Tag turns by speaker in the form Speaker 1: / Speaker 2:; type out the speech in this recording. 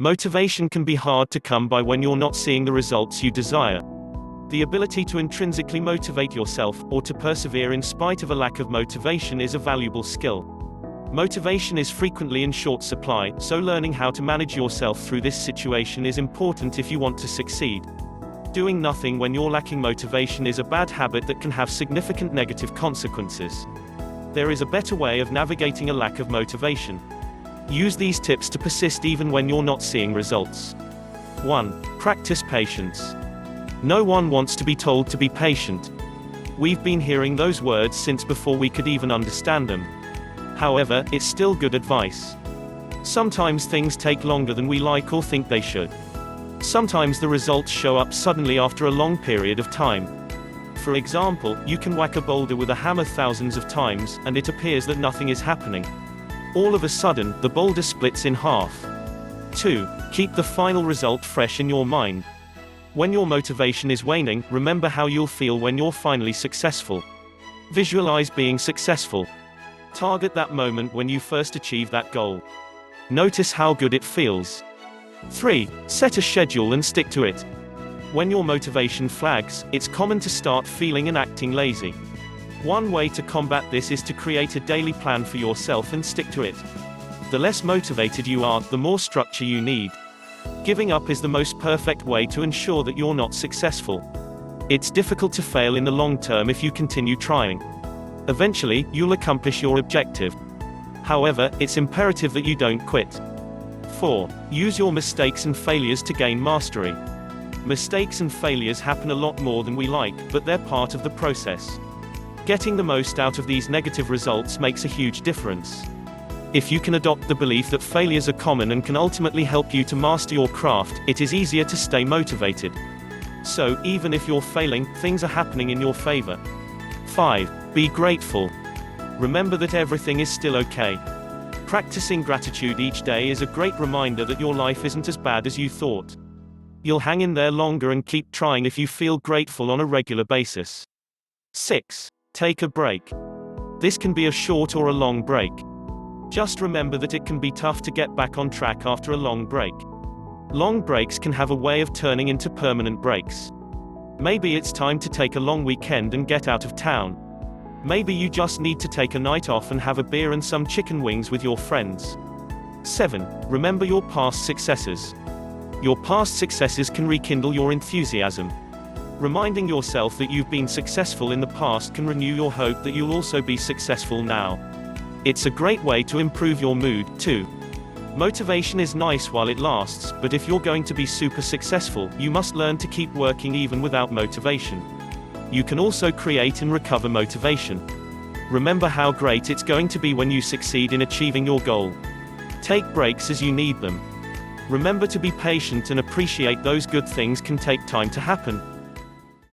Speaker 1: Motivation can be hard to come by when you're not seeing the results you desire. The ability to intrinsically motivate yourself, or to persevere in spite of a lack of motivation, is a valuable skill. Motivation is frequently in short supply, so learning how to manage yourself through this situation is important if you want to succeed. Doing nothing when you're lacking motivation is a bad habit that can have significant negative consequences. There is a better way of navigating a lack of motivation. Use these tips to persist even when you're not seeing results. 1. Practice patience. No one wants to be told to be patient. We've been hearing those words since before we could even understand them. However, it's still good advice. Sometimes things take longer than we like or think they should. Sometimes the results show up suddenly after a long period of time. For example, you can whack a boulder with a hammer thousands of times, and it appears that nothing is happening. All of a sudden, the boulder splits in half. 2. Keep the final result fresh in your mind. When your motivation is waning, remember how you'll feel when you're finally successful. Visualize being successful. Target that moment when you first achieve that goal. Notice how good it feels. 3. Set a schedule and stick to it. When your motivation flags, it's common to start feeling and acting lazy. One way to combat this is to create a daily plan for yourself and stick to it. The less motivated you are, the more structure you need. Giving up is the most perfect way to ensure that you're not successful. It's difficult to fail in the long term if you continue trying. Eventually, you'll accomplish your objective. However, it's imperative that you don't quit. 4. Use your mistakes and failures to gain mastery. Mistakes and failures happen a lot more than we like, but they're part of the process. Getting the most out of these negative results makes a huge difference. If you can adopt the belief that failures are common and can ultimately help you to master your craft, it is easier to stay motivated. So, even if you're failing, things are happening in your favor. 5. Be grateful. Remember that everything is still okay. Practicing gratitude each day is a great reminder that your life isn't as bad as you thought. You'll hang in there longer and keep trying if you feel grateful on a regular basis. 6. Take a break. This can be a short or a long break. Just remember that it can be tough to get back on track after a long break. Long breaks can have a way of turning into permanent breaks. Maybe it's time to take a long weekend and get out of town. Maybe you just need to take a night off and have a beer and some chicken wings with your friends. 7. Remember your past successes. Your past successes can rekindle your enthusiasm. Reminding yourself that you've been successful in the past can renew your hope that you'll also be successful now. It's a great way to improve your mood, too. Motivation is nice while it lasts, but if you're going to be super successful, you must learn to keep working even without motivation. You can also create and recover motivation. Remember how great it's going to be when you succeed in achieving your goal. Take breaks as you need them. Remember to be patient and appreciate those good things can take time to happen.